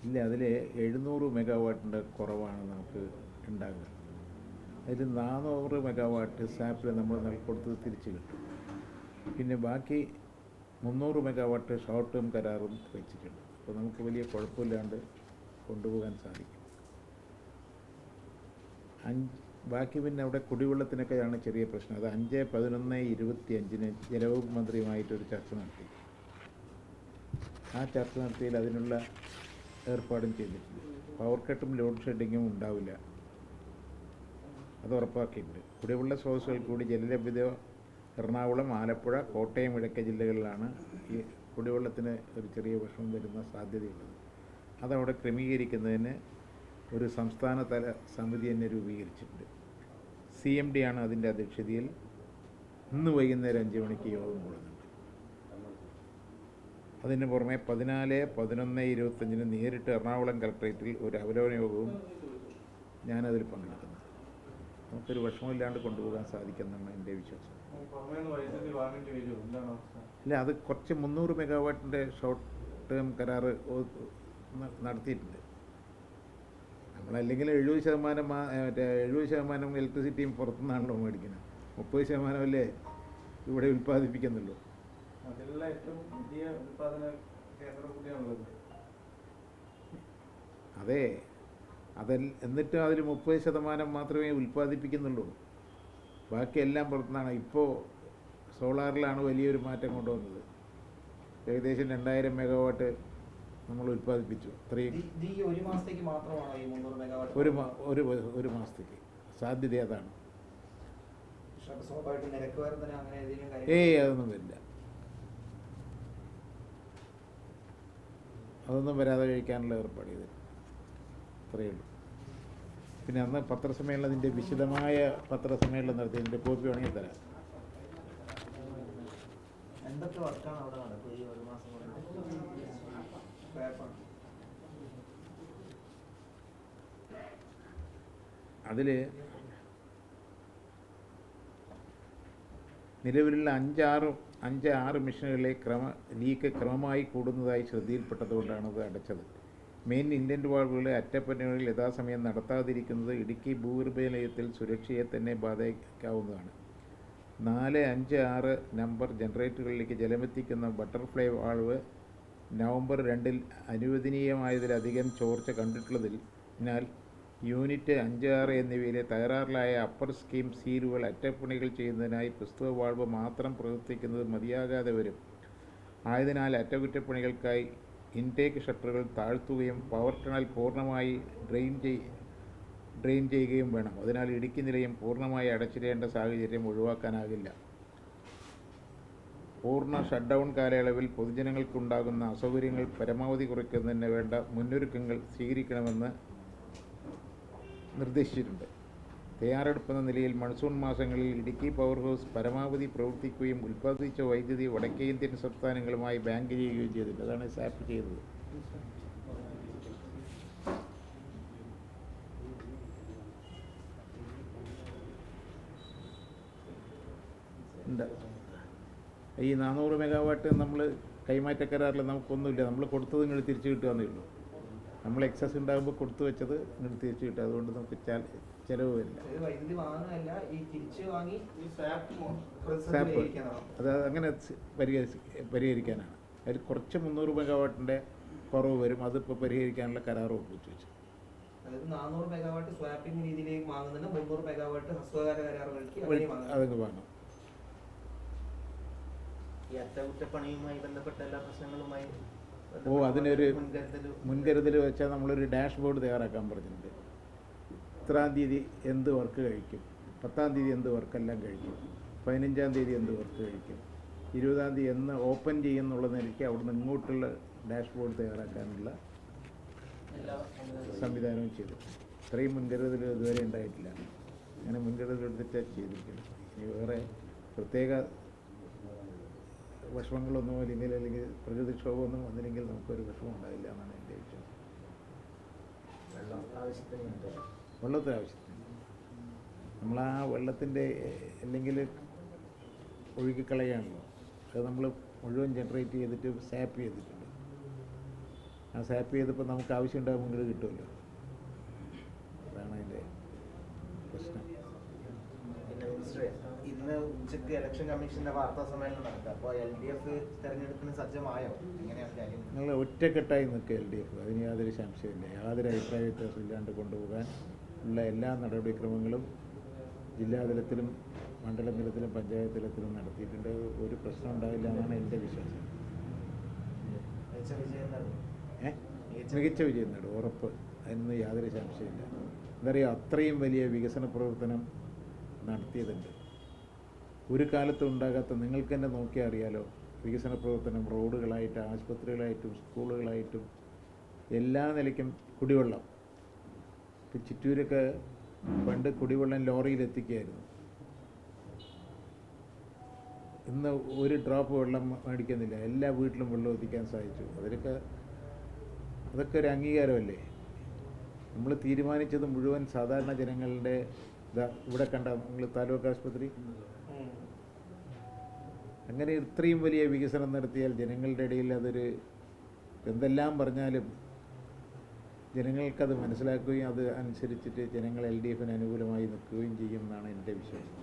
ഇല്ല, അതിൽ 700 മെഗാവാട്ടിൻ്റെ കുറവാണ് നമുക്ക് ഉണ്ടാകുക. അതിൽ 400 മെഗാവാട്ട് സാപ്പിൽ നമ്മൾ കൊടുത്തത് തിരിച്ച് കിട്ടും. പിന്നെ ബാക്കി 300 മെഗാവാട്ട് ഷോർട്ട് ടേം കരാറും വെച്ചിട്ടുണ്ട്. അപ്പോൾ നമുക്ക് വലിയ കുഴപ്പമില്ലാണ്ട് കൊണ്ടുപോകാൻ സാധിക്കും. ബാക്കി പിന്നെ അവിടെ കുടിവെള്ളത്തിനൊക്കെയാണ് ചെറിയ പ്രശ്നം. അത് 5/11/25 ജലവകുപ്പ് മന്ത്രിയുമായിട്ടൊരു ചർച്ച നടത്തി. ആ ചർച്ച നടത്തിയിൽ അതിനുള്ള ഏർപ്പാടും ചെയ്തിട്ടുണ്ട്. പവർ കട്ടും ലോഡ് ഷെഡിങ്ങും ഉണ്ടാവില്ല, അത് ഉറപ്പാക്കിയിട്ടുണ്ട്. കുടിവെള്ള സ്രോതസ്സുകൾ കൂടി ജലലഭ്യത എറണാകുളം, ആലപ്പുഴ, കോട്ടയം, ഇടയ്ക്ക ജില്ലകളിലാണ് ഈ കുടിവെള്ളത്തിന് ഒരു ചെറിയ വിഷമം വരുന്ന സാധ്യതയുള്ളത്. അതവിടെ ക്രമീകരിക്കുന്നതിന് ഒരു സംസ്ഥാനതല സമിതി തന്നെ രൂപീകരിച്ചിട്ടുണ്ട്. CMD ആണ് അതിൻ്റെ അധ്യക്ഷതയിൽ. ഇന്ന് വൈകുന്നേരം 5 മണിക്ക് യോഗം കൂടുന്നുണ്ട്. അതിന് പുറമെ 14/11/25 നേരിട്ട് എറണാകുളം കളക്ട്രേറ്റിൽ ഒരു അവലോകന യോഗവും ഞാനതിൽ പങ്കെടുക്കുന്നു. നമുക്കൊരു വിഷമമില്ലാണ്ട് കൊണ്ടുപോകാൻ സാധിക്കുമെന്നാണ് എൻ്റെ വിശ്വാസം. ഇല്ല, അത് കുറച്ച് 300 മെഗാവാട്ടിൻ്റെ ഷോർട്ട് ടേം കരാറ് നടത്തിയിട്ടുണ്ട്. നമ്മളല്ലെങ്കിൽ 70% ഇലക്ട്രിസിറ്റിയും പുറത്തുനിന്നാണല്ലോ മേടിക്കുന്നത്. 30% ഇവിടെ ഉൽപ്പാദിപ്പിക്കുന്നുള്ളൂ. അതെ, എന്നിട്ടും അതിൽ 30% മാത്രമേ ഉൽപ്പാദിപ്പിക്കുന്നുള്ളൂ. ബാക്കിയെല്ലാം പുറത്തുനിന്നാണ്. ഇപ്പോൾ സോളാറിലാണ് വലിയൊരു മാറ്റം കൊണ്ടുവന്നത്. ഏകദേശം 2000 മെഗാവാട്ട് നമ്മൾ ഉൽപ്പാദിപ്പിച്ചു. അത്രയും ഒരു മാസത്തേക്ക് സാധ്യത അതാണ്. അതൊന്നും വരില്ല. അതൊന്നും വരാതെ കഴിക്കാനുള്ള ഏർപ്പാട് ചെയ്ത് അത്രയേ ഉള്ളൂ. പിന്നെ അന്ന് പത്രസമ്മേളനത്തിൻ്റെ വിശദമായ പത്രസമ്മേളനം നടത്തിയതിൻ്റെ കോപ്പി വേണമെങ്കിൽ തരാം. എന്തൊക്കെ വർക്കാണ് അവിടെ നടക്കുക ഈ ഒരു മാസം കൊണ്ട്? അതിൽ നിലവിലുള്ള 5-6 മെഷീനുകളിലെ ലീക്ക് ക്രമമായി കൂടുന്നതായി ശ്രദ്ധയിൽപ്പെട്ടതുകൊണ്ടാണ് അത് അടച്ചത്. മെയിൻ ഇൻഡന്റ് വാൾവുകളെ അറ്റകുറ്റപ്പണികൾ യഥാസമയം നടത്താതിരിക്കുന്നത് ഇടുക്കി ഭൂഗർഭ നിലയത്തിൽ സുരക്ഷയെ തന്നെ ബാധിക്കാവുന്നതാണ്. 4, 5, 6 നമ്പർ ജനറേറ്ററുകളിലേക്ക് ജലമെത്തിക്കുന്ന ബട്ടർഫ്ലൈ വാൾവ് നവംബർ 2 അനുവദനീയമായതിലധികം ചോർച്ച കണ്ടിട്ടുള്ളതിനാൽ യൂണിറ്റ് 5, 6 എന്നിവയിലെ തകരാറിലായ അപ്പർ സ്കീം സീലുകൾ അറ്റകുറ്റപ്പണികൾ ചെയ്യുന്നതിനായി പ്രസ്തുത വാൾവ് മാത്രം പ്രവർത്തിക്കുന്നത് മതിയാകാതെ വരും. ആയതിനാൽ അറ്റകുറ്റപ്പണികൾക്കായി ഇൻടേക്ക് ഷട്ടറുകൾ താഴ്ത്തുകയും പവർ ടണൽ പൂർണ്ണമായി ഡ്രെയിൻ ചെയ്യുകയും വേണം. അതിനാൽ ഇടുക്കി നിലയം പൂർണ്ണമായി അടച്ചിടേണ്ട സാഹചര്യം ഒഴിവാക്കാനാകില്ല. പൂർണ്ണ ഷട്ട് ഡൗൺ കാലയളവിൽ പൊതുജനങ്ങൾക്കുണ്ടാകുന്ന അസൗകര്യങ്ങൾ പരമാവധി കുറയ്ക്കുന്നതിന് വേണ്ട മുന്നൊരുക്കങ്ങൾ സ്വീകരിക്കണമെന്ന് നിർദ്ദേശിച്ചിട്ടുണ്ട്. തയ്യാറെടുപ്പെന്ന നിലയിൽ മൺസൂൺ മാസങ്ങളിൽ ഇടുക്കി പവർ ഹൗസ് പരമാവധി പ്രവർത്തിക്കുകയും ഉൽപ്പാദിപ്പിച്ച വൈദ്യുതി വടക്കേ ഇന്ത്യൻ സംസ്ഥാനങ്ങളുമായി ബാങ്ക് ചെയ്യുകയും ചെയ്തിട്ടുണ്ട്. അതാണ് സാപ്പ് ചെയ്തത്. ഈ 400 മെഗാവാട്ട് നമ്മൾ കൈമാറ്റ കരാറിൽ നമുക്കൊന്നുമില്ല. നമ്മൾ കൊടുത്തത് ഇങ്ങോട്ട് തിരിച്ചു കിട്ടുകയെന്നേ ഉള്ളൂ. നമ്മൾ എക്സസ് ഉണ്ടാകുമ്പോൾ കൊടുത്തു വെച്ചത് ഇങ്ങോട്ട് തിരിച്ചു കിട്ടുക. അതുകൊണ്ട് നമുക്ക് ചിലവ് വരില്ല. അത് അങ്ങനെ പരിഹരിക്കാനാണ്. അതിൽ കുറച്ച് 300 മെഗാവാട്ടിൻ്റെ കുറവ് വരും. അതിപ്പോൾ പരിഹരിക്കാനുള്ള കരാർ ഒപ്പിച്ചു വെച്ചു. അതൊക്കെ വാങ്ങും. അതിനൊരു മുൻകരുതൽ വെച്ചാൽ നമ്മളൊരു ഡാഷ്ബോർഡ് തയ്യാറാക്കാൻ പറഞ്ഞിട്ടുണ്ട്. ഇത്രാം തീയതി എന്ത് വർക്ക് കഴിക്കും, 10-ാം തീയതി എന്ത് വർക്കെല്ലാം കഴിക്കും, 15-ാം തീയതി എന്ത് വർക്ക് കഴിക്കും, 20-ാം തീയതി എന്ന് ഓപ്പൺ ചെയ്യുന്നുള്ള നിലയ്ക്ക് അവിടുന്ന് ഇങ്ങോട്ടുള്ള ഡാഷ്ബോർഡ് തയ്യാറാക്കാനുള്ള സംവിധാനവും ചെയ്തു. ഇത്രയും മുൻകരുതൽ ഇതുവരെ ഉണ്ടായിട്ടില്ല. അങ്ങനെ മുൻകരുതൽ എടുത്തിട്ട് ചെയ്തിരിക്കുന്നത്. ഇനി വേറെ പ്രത്യേക വിഷമങ്ങളൊന്നും അല്ലെങ്കിൽ പ്രകൃതിക്ഷോഭമൊന്നും വന്നില്ലെങ്കിൽ നമുക്കൊരു വിഷമം ഉണ്ടാവില്ല എന്നാണ് എൻ്റെ വിശ്വാസം. വെള്ളത്തിന് ആവശ്യത്തിന് നമ്മൾ ആ വെള്ളത്തിൻ്റെ അല്ലെങ്കിൽ ഒഴുകിക്കളയാണല്ലോ. അത് നമ്മൾ മുഴുവൻ ജനറേറ്റ് ചെയ്തിട്ട് സാപ്പ് ചെയ്തിട്ടുണ്ട്. ആ സാപ്പ് ചെയ്തപ്പോൾ നമുക്ക് ആവശ്യം ഉണ്ടാകുമ്പോൾ ഇങ്ങോട്ട് കിട്ടുമല്ലോ. അതാണ് അതിൻ്റെ പ്രശ്നം. പിന്നെ മിനിസ്റ്ററെ, ഇന്ന് ഉച്ചയ്ക്ക് ഇലക്ഷൻ കമ്മീഷന്റെ വാർത്താ സമ്മേളനം നടക്കുക. അപ്പോൾ LDF തെരഞ്ഞെടുപ്പിന് സജ്ജമായോ? എങ്ങനെയാണ് കാര്യം? നിങ്ങൾ ഒറ്റക്കെട്ടായി നിൽക്കുക LDF, അതിന് യാതൊരു സംശയമില്ല. യാതൊരു അഭിപ്രായ വ്യത്യാസം ഇല്ലാണ്ട് കൊണ്ടുപോകാൻ ഉള്ള എല്ലാ നടപടിക്രമങ്ങളും ജില്ലാതലത്തിലും മണ്ഡലം തലത്തിലും പഞ്ചായത്ത് തലത്തിലും നടത്തിയിട്ടുണ്ട്. ഒരു പ്രശ്നം ഉണ്ടാവില്ല എന്നാണ് എൻ്റെ വിശ്വാസം. മികച്ച വിജയം നേടും, ഉറപ്പ്. അതിനൊന്നും യാതൊരു സംശയമില്ല. എന്താ പറയുക, അത്രയും വലിയ വികസന പ്രവർത്തനം നടത്തിയതുണ്ട്. ഒരു കാലത്തും ഉണ്ടാകാത്ത, നിങ്ങൾക്ക് തന്നെ നോക്കിയാൽ അറിയാലോ, വികസന പ്രവർത്തനം റോഡുകളായിട്ടും ആശുപത്രികളായിട്ടും സ്കൂളുകളായിട്ടും എല്ലാ നിലയ്ക്കും. കുടിവെള്ളം, ഇപ്പം ചിറ്റൂരൊക്കെ പണ്ട് കുടിവെള്ളം ലോറിയിലെത്തിക്കുകയായിരുന്നു. ഇന്ന് ഒരു ഡ്രോപ്പ് വെള്ളം മേടിക്കുന്നില്ല, എല്ലാ വീട്ടിലും വെള്ളം എത്തിക്കാൻ സാധിച്ചു. അതൊക്കെ ഒരു അംഗീകാരമല്ലേ? നമ്മൾ തീരുമാനിച്ചത് മുഴുവൻ സാധാരണ ജനങ്ങളുടെ ഇവിടെ കണ്ട നിങ്ങൾ താലൂക്ക് ആശുപത്രി, അങ്ങനെ ഇത്രയും വലിയ വികസനം നടത്തിയാൽ ജനങ്ങളുടെ ഇടയിൽ അതൊരു, എന്തെല്ലാം പറഞ്ഞാലും ജനങ്ങൾക്കത് മനസ്സിലാക്കുകയും അത് അനുസരിച്ചിട്ട് ജനങ്ങൾ LDFന് അനുകൂലമായി നിൽക്കുകയും ചെയ്യുമെന്നാണ് എൻ്റെ വിശ്വാസം.